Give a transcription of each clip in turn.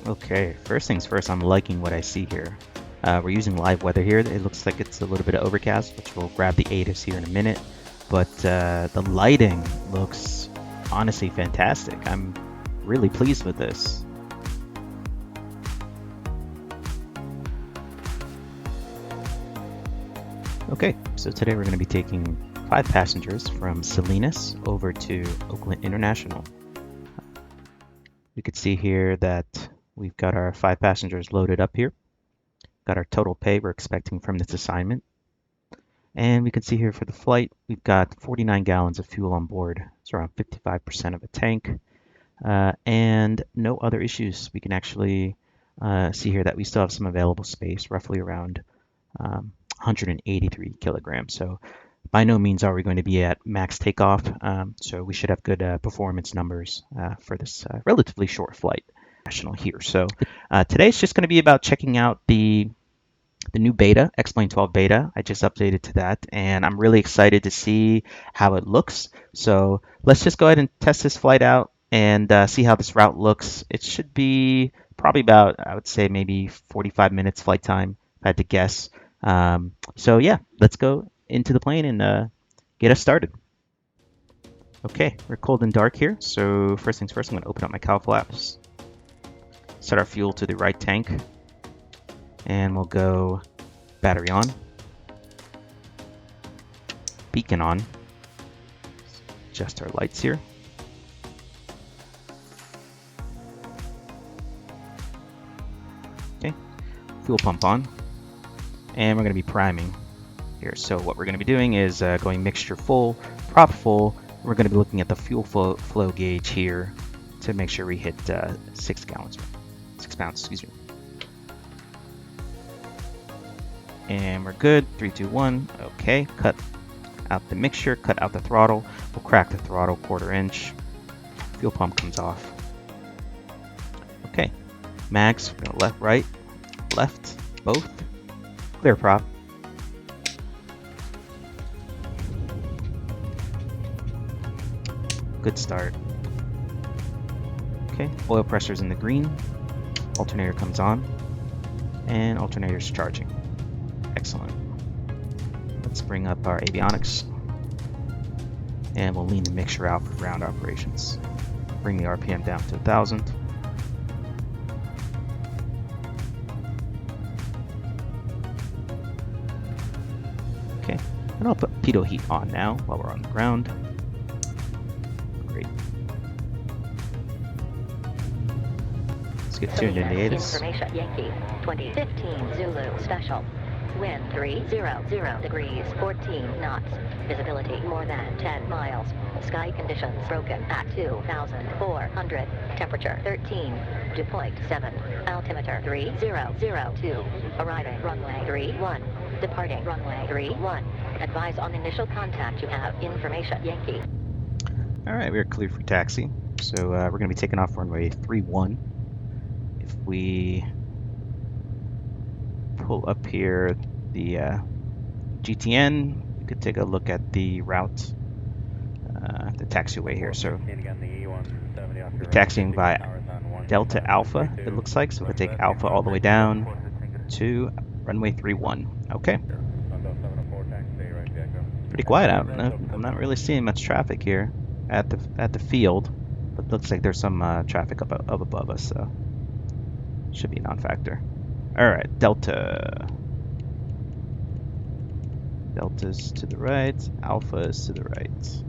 Okay, first things first, I'm liking what I see here. We're using live weather here. It looks like it's a little bit of overcast, which we'll grab the ATIS here in a minute. But the lighting looks honestly fantastic. I'm really pleased with this. Okay, so today we're going to be taking 5 passengers from Salinas over to Oakland International. You can see here that we've got our 5 passengers loaded up here. Got our total pay we're expecting from this assignment. And we can see here for the flight, we've got 49 gallons of fuel on board. It's around 55% of a tank. And no other issues. We can actually see here that we still have some available space, roughly around 183 kilograms. So by no means are we going to be at max takeoff. So we should have good performance numbers for this relatively short flight here. So today's just going to be about checking out the new beta, X-Plane 12 beta. I just updated to that, and I'm really excited to see how it looks. So let's just go ahead and test this flight out and see how this route looks. It should be probably about, I would say, maybe 45 minutes flight time, if I had to guess. So yeah, let's go into the plane and get us started. Okay, we're cold and dark here. So first things first, I'm going to open up my cowl flaps. Set our fuel to the right tank. And we'll go battery on. Beacon on. Adjust our lights here. Okay, fuel pump on. And we're going to be priming here. So what we're going to be doing is going mixture full, prop full. We're going to be looking at the fuel flow gauge here to make sure we hit 6 pounds, excuse me. And we're good. 3, 2, 1. Okay, cut out the mixture, cut out the throttle. We'll crack the throttle 1/4 inch. Fuel pump comes off. Okay, mags, we're gonna left, right, left, both. Clear prop. Good start. Okay, oil pressure's in the green. Alternator comes on. And alternator's charging. Excellent. Let's bring up our avionics. And we'll lean the mixture out for ground operations. Bring the RPM down to 1,000. Okay, and I'll put pitot heat on now while we're on the ground. Great. Let's get tuned in the ATIS. Information Yankee 2015 Zulu Special. Wind 300 degrees 14 knots. Visibility more than 10 miles. Sky conditions broken at 2,400. Temperature 13. Dew point 7. Altimeter 3002. Arriving runway 31. Departing runway 31. Advise on initial contact. You have information Yankee. Alright, we're clear for taxi. So we're going to be taking off runway 31. If we pull up here the GTN, you could take a look at the route, the taxiway here. So we're taxiing by Delta Alpha, it looks like. So we'll take Alpha all the way down to runway 31. Okay. Pretty quiet out. I'm not really seeing much traffic here at the field, but looks like there's some traffic up above us, so should be a non-factor. Alright, Delta. Delta's to the right, Alpha is to the right.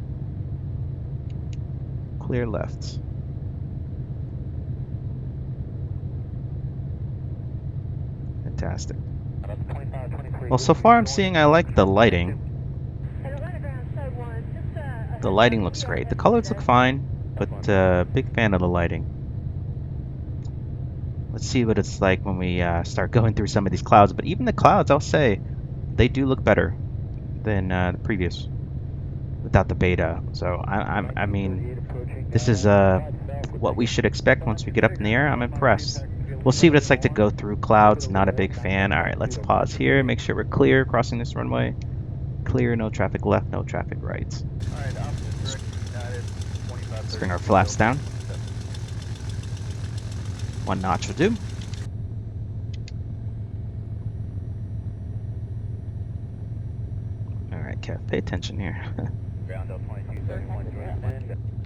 Clear left. Fantastic. Well, so far I'm seeing I like the lighting. The lighting looks great. The colors look fine, but big fan of the lighting. Let's see what it's like when we start going through some of these clouds. But even the clouds, I'll say, they do look better than the previous without the beta. So I mean, this is what we should expect once we get up in the air. I'm impressed. We'll see what it's like to go through clouds. Not a big fan. All right, let's pause here. Make sure we're clear crossing this runway. Clear, no traffic left, no traffic right. Let's bring our flaps down. 1 notch will do. All right, Kev, pay attention here.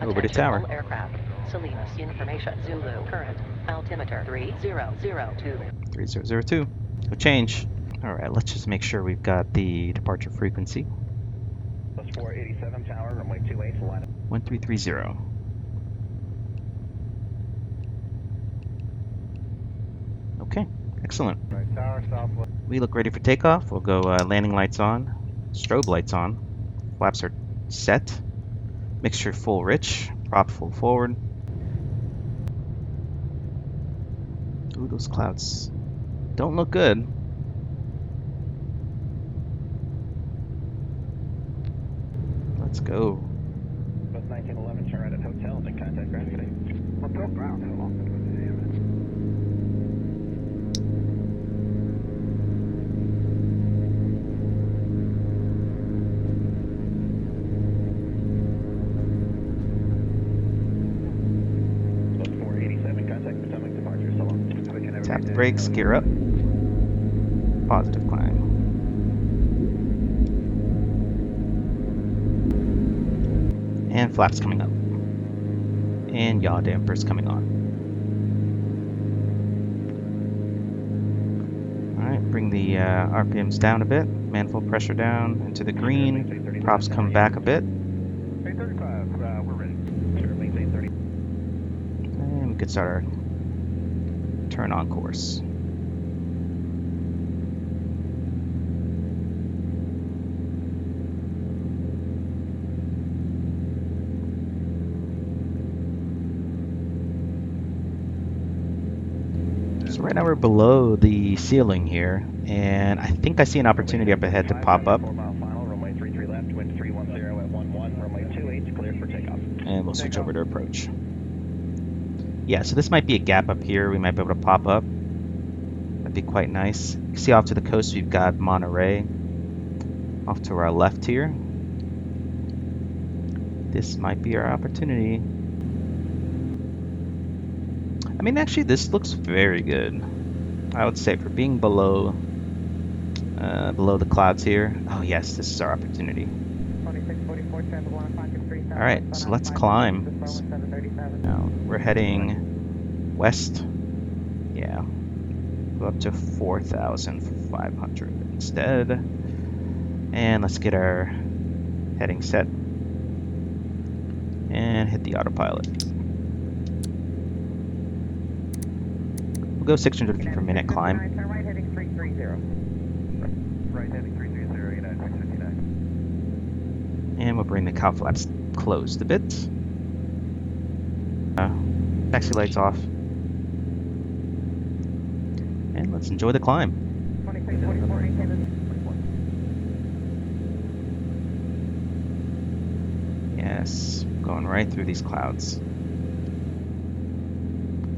Over to tower. All aircraft. Salinas information. Zulu current altimeter 3002. 3002. No change. All right, let's just make sure we've got the departure frequency. Plus 487 tower, runway 28, line up. 1330. Okay, excellent. Right, tower, southwest. We look ready for takeoff. We'll go landing lights on, strobe lights on, flaps are set, mixture full rich, prop full forward. Ooh, those clouds don't look good. Let's go. Plus 1911, turn right at hotels and contact ground today. Hotel ground, how long? Plus 487, contact Potomac departure, so long. Tap the brakes, gear up. Positive climb. And flaps coming up. And yaw dampers coming on. Alright, bring the RPMs down a bit. Manifold pressure down into the green. Props come back a bit. 835, we're ready. Sure, maintain 30. And we can start our turn on course. So right now we're below the ceiling here, and I think I see an opportunity up ahead to pop up. 4 mile final, runway 33 left, wind 310 at 11, runway 28, cleared for takeoff. And we'll switch over to approach. Yeah, so this might be a gap up here. We might be able to pop up. That'd be quite nice. You can see off to the coast we've got Monterey. Off to our left here. This might be our opportunity. I mean, actually, this looks very good. I would say for being below the clouds here. Oh yes, this is our opportunity. All right, so let's climb. Now we're heading west. Yeah, go up to 4,500 instead. And let's get our heading set and hit the autopilot. We'll go 600 feet per minute climb. Turn right heading 330. Right heading 330, United 659. And we'll bring the cow flaps closed a bit. Taxi lights off. And let's enjoy the climb. 2624, Yes, going right through these clouds.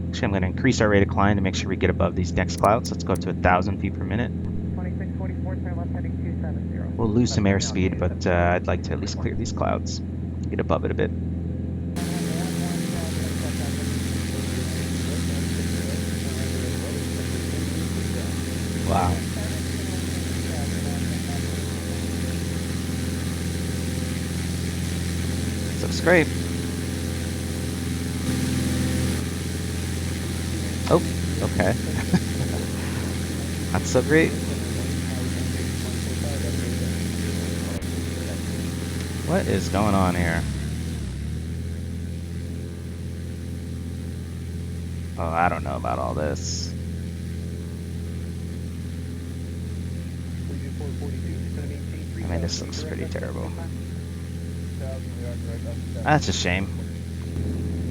Actually, I'm going to increase our rate of climb to make sure we get above these next clouds. Let's go up to 1,000 feet per minute. 2644, turn left heading 270. We'll lose some airspeed, but I'd like to at least clear these clouds. Get above it a bit. Wow. This looks great. Oh, okay. Not so great. What is going on here? Oh, I don't know about all this. I mean, this looks pretty terrible. That's a shame.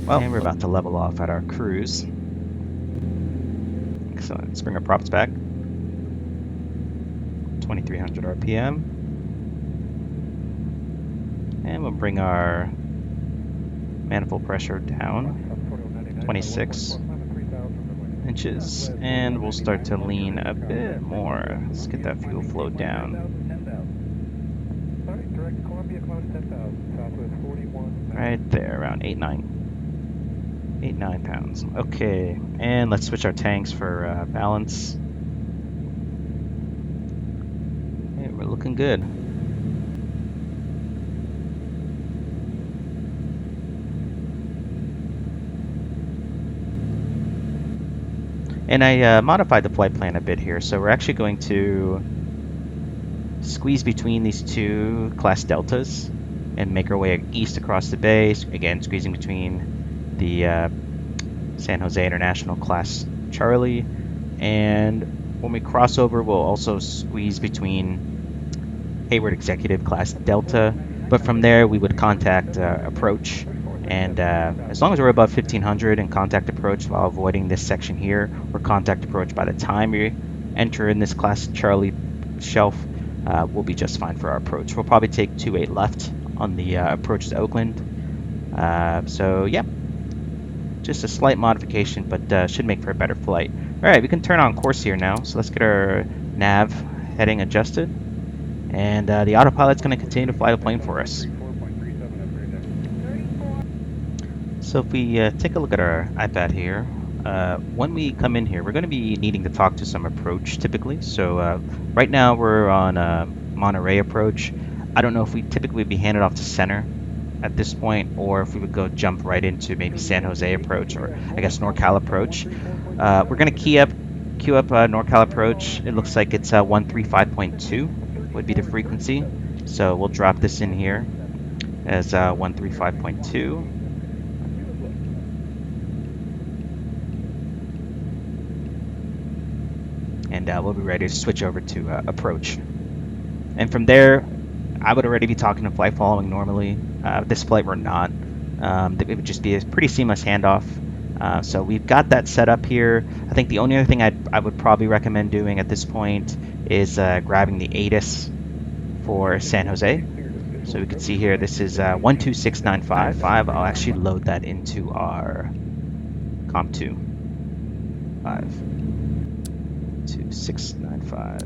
Well, and we're about to level off at our cruise. Excellent. Let's bring our props back. 2300 RPM. And we'll bring our manifold pressure down. 26 inches. And we'll start to lean a bit more. Let's get that fuel flow down. Right there, around 8.9. 9 pounds. Okay, and let's switch our tanks for balance. Hey, we're looking good. And I modified the flight plan a bit here, so we're actually going to squeeze between these two class deltas and make our way east across the bay, again squeezing between the San Jose International class Charlie, and when we cross over we'll also squeeze between Hayward Executive class Delta, but from there we would contact approach, and as long as we're above 1500 and contact approach while avoiding this section here, or contact approach by the time we enter in this class Charlie shelf, we'll be just fine for our approach. We'll probably take 28 left on the approach to Oakland. So yeah, just a slight modification, but should make for a better flight. All right, we can turn on course here now. So let's get our nav heading adjusted, and the autopilot's going to continue to fly the plane for us. So if we take a look at our iPad here, when we come in here, we're going to be needing to talk to some approach typically. So right now we're on Monterey approach. I don't know if we typically would be handed off to center at this point, or if we would go jump right into maybe San Jose approach, or I guess NorCal approach. We're going to queue up NorCal approach. It looks like it's 135.2 would be the frequency. So we'll drop this in here as 135.2. And we'll be ready to switch over to approach. And from there, I would already be talking to flight following normally. This flight we're not. It would just be a pretty seamless handoff. So we've got that set up here. I think the only other thing I would probably recommend doing at this point is grabbing the ATIS for San Jose. So we can see here, this is 12695. I'll actually load that into our Comp2. 52695.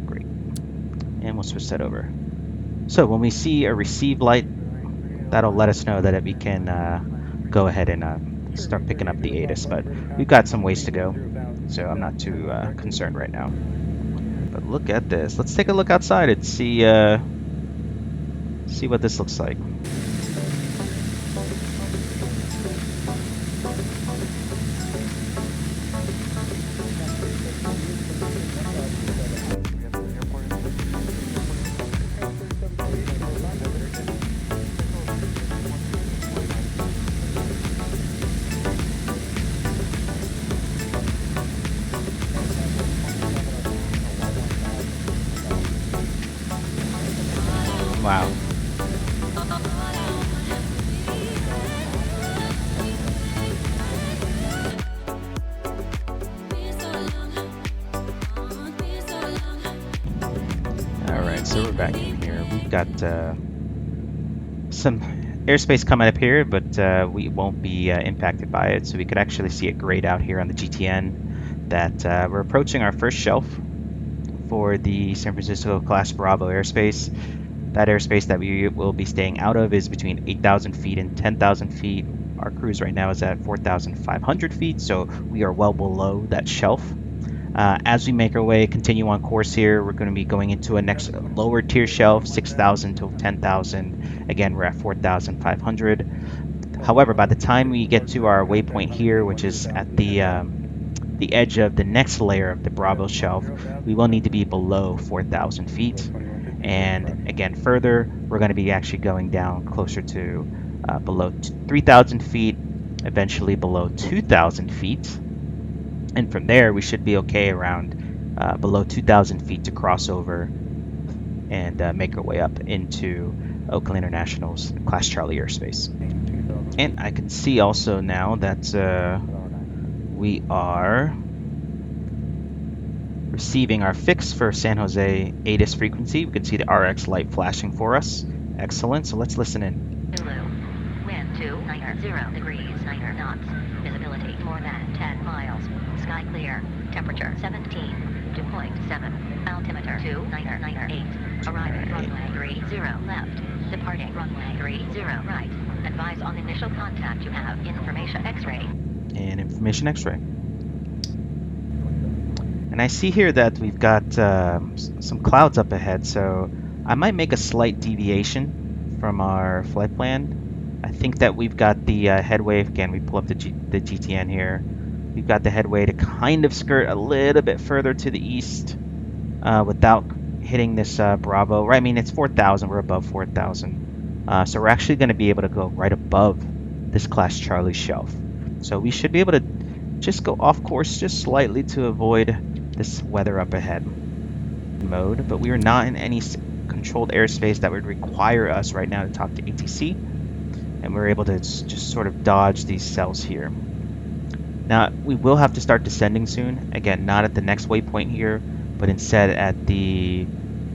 Great. And we'll switch that over. So when we see a receive light, that'll let us know that we can go ahead and start picking up the ATIS, but we've got some ways to go, so I'm not too concerned right now. But look at this. Let's take a look outside and see what this looks like. Wow. Alright, so we're back in here. We've got some airspace coming up here, but we won't be impacted by it. So we could actually see it grayed out here on the GTN that we're approaching our first shelf for the San Francisco Class Bravo airspace. That airspace that we will be staying out of is between 8,000 feet and 10,000 feet. Our cruise right now is at 4,500 feet, so we are well below that shelf. As we make our way, continue on course here, we're going to be going into a next lower tier shelf, 6,000 to 10,000. Again, we're at 4,500. However, by the time we get to our waypoint here, which is at the edge of the next layer of the Bravo shelf, we will need to be below 4,000 feet. And again, further, we're going to be actually going down closer to below 3,000 feet, eventually below 2,000 feet. And from there, we should be okay around below 2,000 feet to cross over and make our way up into Oakland International's Class Charlie airspace. And I can see also now that we are receiving our fix for San Jose ATIS frequency. We can see the RX light flashing for us. Excellent. So let's listen in. Zulu. Wind 290 degrees 9 knots. Visibility more than 10 miles. Sky clear. Temperature 17. to point 7. Altimeter 2998. Arriving runway 30 left. Departing runway 30 right. Advise on initial contact. You have information X-ray. And information X-ray. And I see here that we've got some clouds up ahead, so I might make a slight deviation from our flight plan. I think that we've got the headway, again, we pull up the GTN here. We've got the headway to kind of skirt a little bit further to the east without hitting this Bravo. Right, I mean, it's 4,000, we're above 4,000. So we're actually going to be able to go right above this Class Charlie shelf. So we should be able to just go off course just slightly to avoid this weather up ahead mode, but we are not in any controlled airspace that would require us right now to talk to ATC, and we're able to just sort of dodge these cells here. Now we will have to start descending soon, again not at the next waypoint here, but instead at the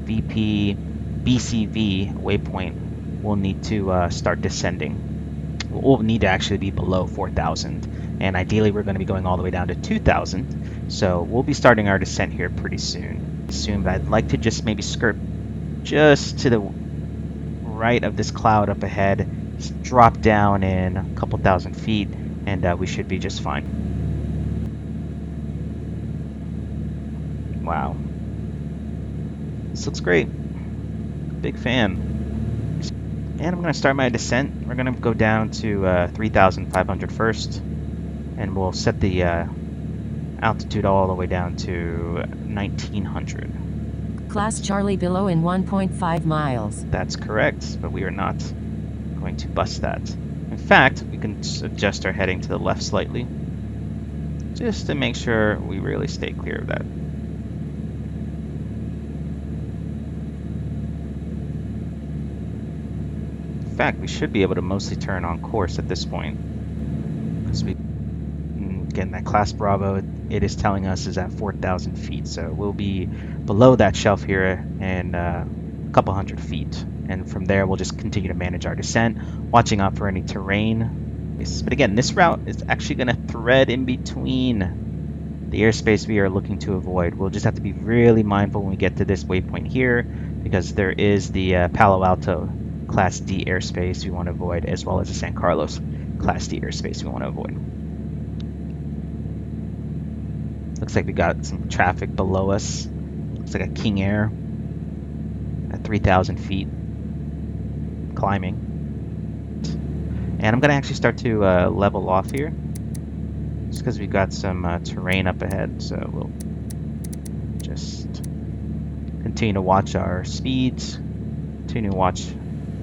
BCV waypoint we'll need to start descending. We'll need to actually be below 4,000, and ideally we're going to be going all the way down to 2,000. So we'll be starting our descent here pretty soon. But I'd like to just maybe skirt just to the right of this cloud up ahead, just drop down in a couple thousand feet, and we should be just fine. Wow. This looks great. Big fan. And I'm going to start my descent. We're going to go down to 3,500 first, and we'll set the altitude all the way down to 1,900. Class Charlie below in 1.5 miles. That's correct, but we are not going to bust that. In fact, we can adjust our heading to the left slightly, just to make sure we really stay clear of that. In fact, we should be able to mostly turn on course at this point, because we, again, that Class Bravo, it is telling us is at 4,000 feet, so we'll be below that shelf here and a couple hundred feet, and from there we'll just continue to manage our descent, watching out for any terrain. But again, this route is actually going to thread in between the airspace we are looking to avoid. We'll just have to be really mindful when we get to this waypoint here, because there is the Palo Alto Class D airspace we want to avoid, as well as the San Carlos Class D airspace we want to avoid. Looks like we got some traffic below us. Looks like a King Air at 3,000 feet, climbing. And I'm going to actually start to level off here, just because we've got some terrain up ahead. So we'll just continue to watch our speeds, continue to watch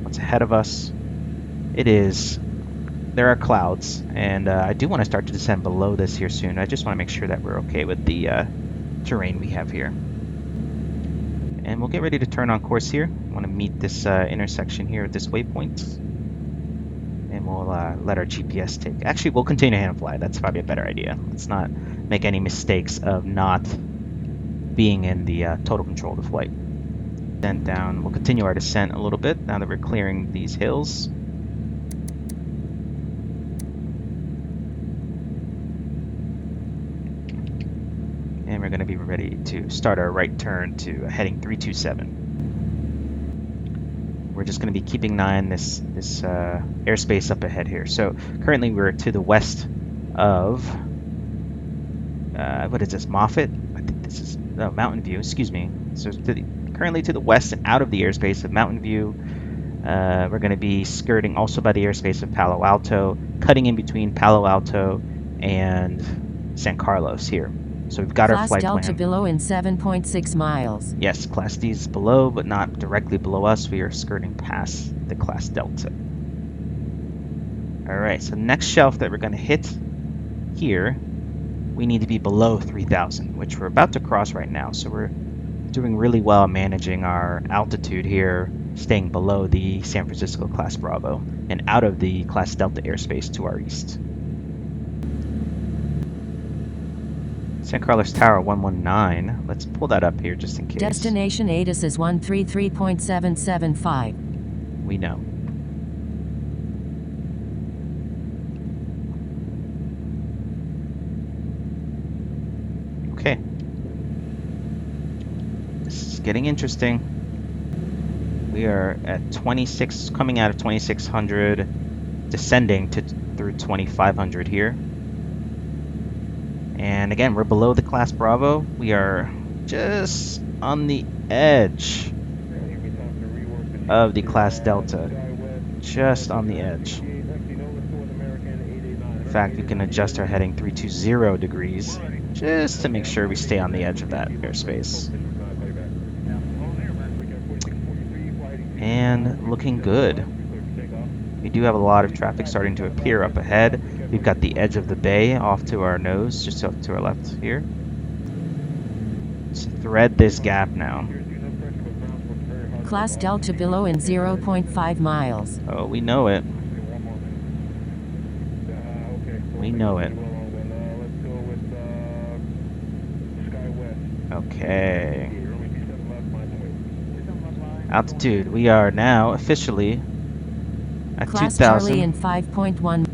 what's ahead of us. There are clouds, and I do want to start to descend below this here soon. I just want to make sure that we're okay with the terrain we have here. And we'll get ready to turn on course here. I want to meet this intersection here at this waypoint. And we'll let our GPS take. Actually, we'll continue to hand fly. That's probably a better idea. Let's not make any mistakes of not being in the total control of the flight. Then down, we'll continue our descent a little bit now that we're clearing these hills. And we're going to be ready to start our right turn to heading 327. We're just going to be keeping an eye on this airspace up ahead here. So currently we're to the west of what is this, Moffett? I think this is Mountain View. Excuse me. So currently to the west and out of the airspace of Mountain View. We're going to be skirting also by the airspace of Palo Alto, cutting in between Palo Alto and San Carlos here. So we've got our flight plan. Class Delta below in 7.6 miles. Yes, Class D is below, but not directly below us. We are skirting past the Class Delta. All right, so next shelf that we're going to hit here, we need to be below 3,000, which we're about to cross right now. So we're doing really well managing our altitude here, staying below the San Francisco Class Bravo and out of the Class Delta airspace to our east. San Carlos Tower 119. Let's pull that up here just in case. Destination ATIS is 133.775. We know. Okay. getting interesting. We are at 26, coming out of 2600, descending to through 2500 here. And again, we're below the class Bravo. We are just on the edge of the class Delta. Just on the edge. In fact, we can adjust our heading 320 degrees just to make sure we stay on the edge of that airspace. And looking good. We do have a lot of traffic starting to appear up ahead. We've got the edge of the bay off to our nose, just off to our left here. Let's thread this gap now. Class Delta below in 0.5 miles. Oh, we know it. We know it. Okay. Altitude. We are now officially at Class 2,000. Charlie in 5.1.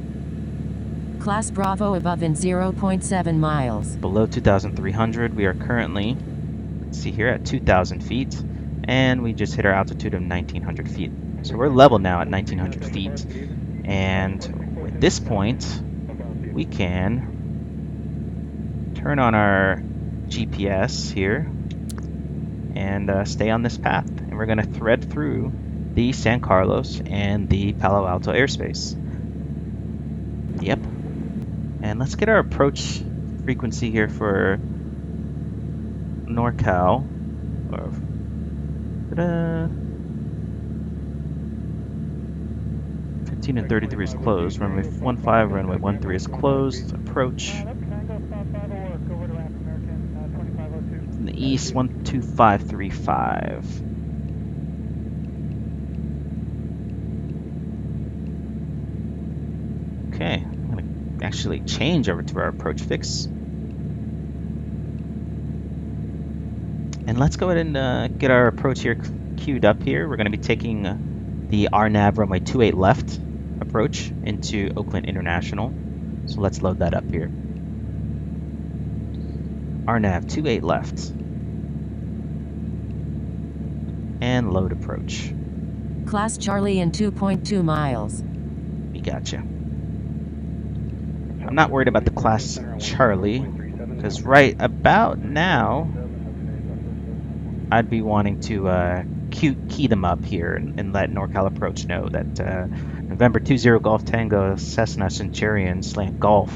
Class Bravo above in 0.7 miles. Below 2,300. We are currently, let's see here, at 2,000 feet. And we just hit our altitude of 1,900 feet. So we're level now at 1,900 feet. And at this point, we can turn on our GPS here and stay on this path. And we're going to thread through the San Carlos and the Palo Alto airspace. Yep. And let's get our approach frequency here for NorCal. Or 15 and 33 is closed. Runway 15, runway 13 is closed. Approach. From the east, 12535. Okay, I'm gonna actually change over to our approach fix. And let's go ahead and get our approach here queued up here. We're going to be taking the RNAV runway 28 left approach into Oakland International. So let's load that up here. RNAV 28 left. And load approach. Class Charlie in 2.2 miles. We gotcha. I'm not worried about the class Charlie, because right about now, I'd be wanting to key them up here and let NorCal Approach know that November 20 Golf Tango Cessna Centurion Slant Golf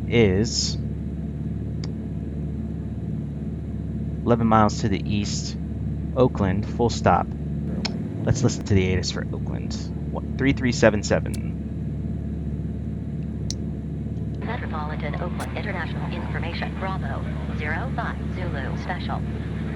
is 11 miles to the east, Oakland, full stop. Let's listen to the ATIS for Oakland. 3377. Metropolitan Oakland International Information Bravo 05 Zulu Special.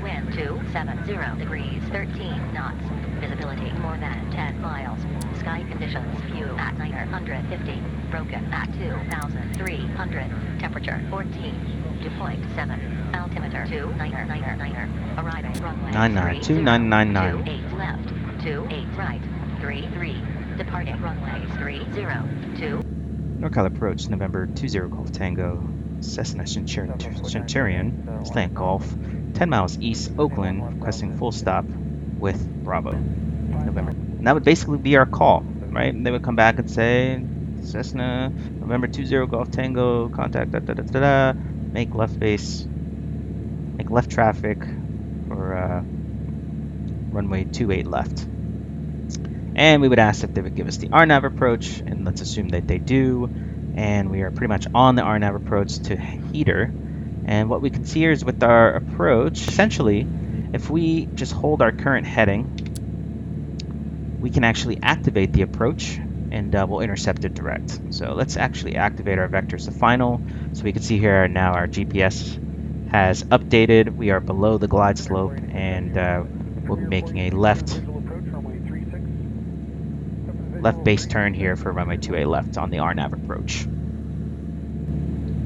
Wind 270 degrees 13 knots. Visibility more than 10 miles. Sky conditions view at 950. Broken at 2,300. Temperature 14.7. Altimeter 2999. Arriving runway 992999. 28 left. 28 right. 33. Departing runway 302. NorCal Approach, November 20 Golf Tango, Cessna Centurion, Slant Golf, 10 miles east, Oakland, requesting full stop with Bravo, November. And that would basically be our call, right? And they would come back and say, Cessna, November 20 Golf Tango, contact, make left base, make left traffic for runway 28 left. And we would ask if they would give us the RNAV approach, and let's assume that they do. And we are pretty much on the RNAV approach to heater. And what we can see here is with our approach, essentially, if we just hold our current heading, we can actually activate the approach, and we'll intercept it direct. So let's actually activate our vectors to final. So we can see here now our GPS has updated. We are below the glide slope, and we'll be making a left base turn here for runway 28 left on the RNAV approach.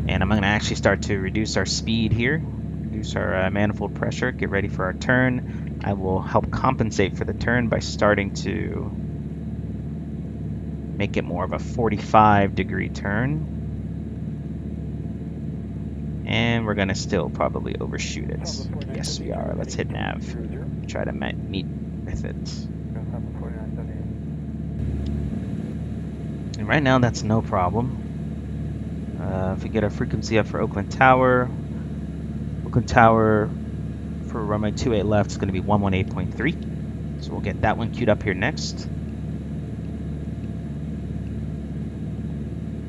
And I'm going to actually start to reduce our speed here, reduce our manifold pressure, get ready for our turn. I will help compensate for the turn by starting to make it more of a 45-degree turn. And we're gonna still probably overshoot it. Yes, we are. Let's hit nav. Try to meet with it. And right now, that's no problem. If we get our frequency up for Oakland Tower for runway 28 left is going to be 118.3. So we'll get that one queued up here next.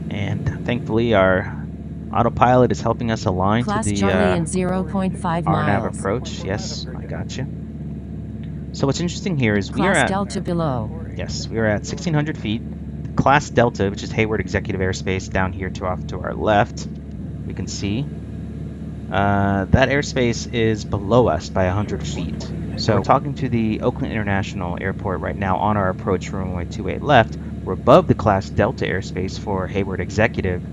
And thankfully, our autopilot is helping us align Class to the Charlie in 0.5 RNAV miles. approach. Yes, I got you. So what's interesting here is we are Class at Delta below. yes, we are at 1,600 feet. Class Delta, which is Hayward Executive Airspace, down here off to our left, we can see that airspace is below us by 100 feet. So we're talking to the Oakland International Airport right now on our approach for runway 28 left. We're above the Class Delta airspace for Hayward Executive.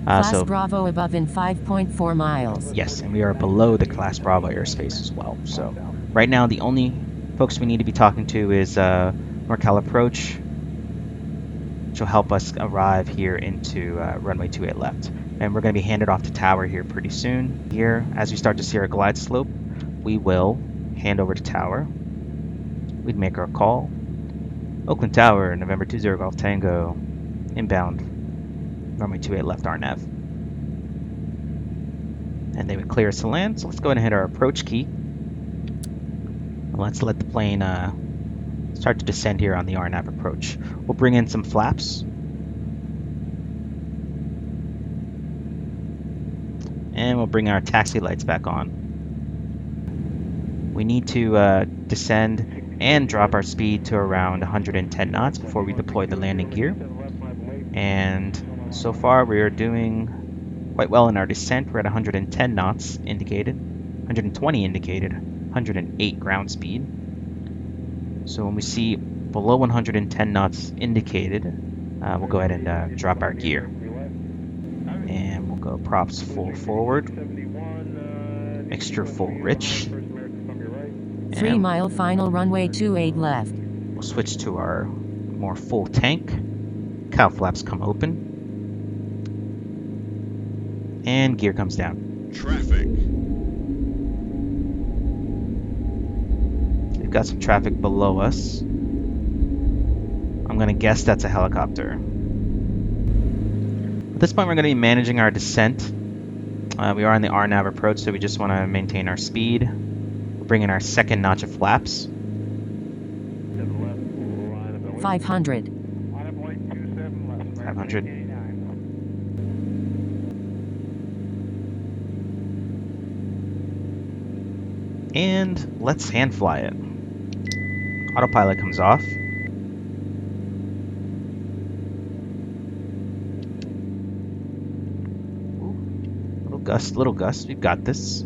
Class Bravo above in 5.4 miles. Yes, and we are below the Class Bravo airspace as well. So right now, the only folks we need to be talking to is NorCal Approach, which will help us arrive here into runway 28 left. And we're going to be handed off to tower here pretty soon. Here, as we start to see our glide slope, we will hand over to tower. We'd make our call. Oakland Tower, November 20 Golf Tango, inbound, runway 28 left RNAV. And they would clear us to land, so let's go ahead and hit our approach key. Let's let the plane start to descend here on the RNAV approach. We'll bring in some flaps. And we'll bring our taxi lights back on. We need to descend and drop our speed to around 110 knots before we deploy the landing gear. And so far we are doing quite well in our descent. We're at 110 knots indicated, 120 indicated, 108 ground speed. So when we see below 110 knots indicated, we'll go ahead and drop our gear. And we'll go props full forward, mixture full rich. 3 mile final runway 28 left. We'll switch to our more full tank. Cow flaps come open. And gear comes down. Traffic. We've got some traffic below us. I'm going to guess that's a helicopter. At this point, we're going to be managing our descent. We are on the RNAV approach, so we just want to maintain our speed. We'll bring in our second notch of flaps. 500. 500. And let's hand fly it. Autopilot comes off. Ooh, little gust, we've got this.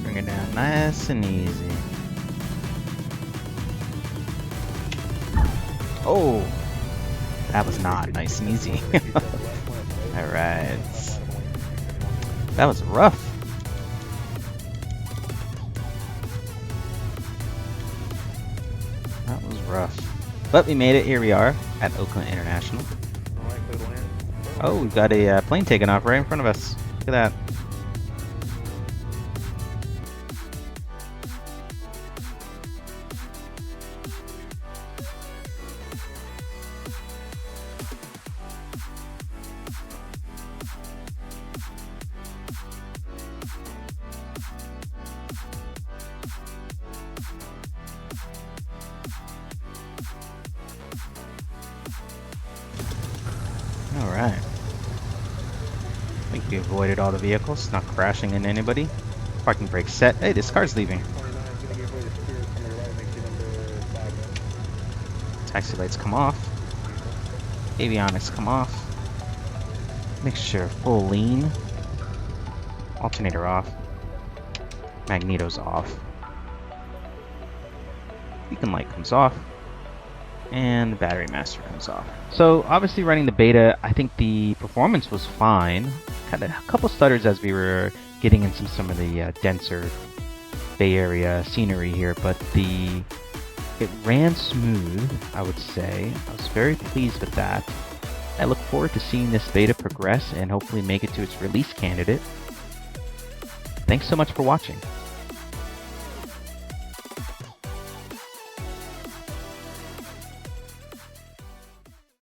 Bring it down nice and easy. Oh, that was not nice and easy. Alright. That was rough. That was rough. But we made it. Here we are at Oakland International. Oh, we've got a plane taking off right in front of us. Look at that. Alright. I think we avoided all the vehicles, not crashing into anybody. Parking brake set. Hey, this car's leaving. Taxi lights come off. Avionics come off. Mixture full lean. Alternator off. Magneto's off. Beacon light comes off. And the battery master comes off. So obviously running the beta, I think the performance was fine. Kind of a couple stutters as we were getting into some of the denser Bay Area scenery here, but it ran smooth, I would say. I was very pleased with that. I look forward to seeing this beta progress and hopefully make it to its release candidate. Thanks so much for watching.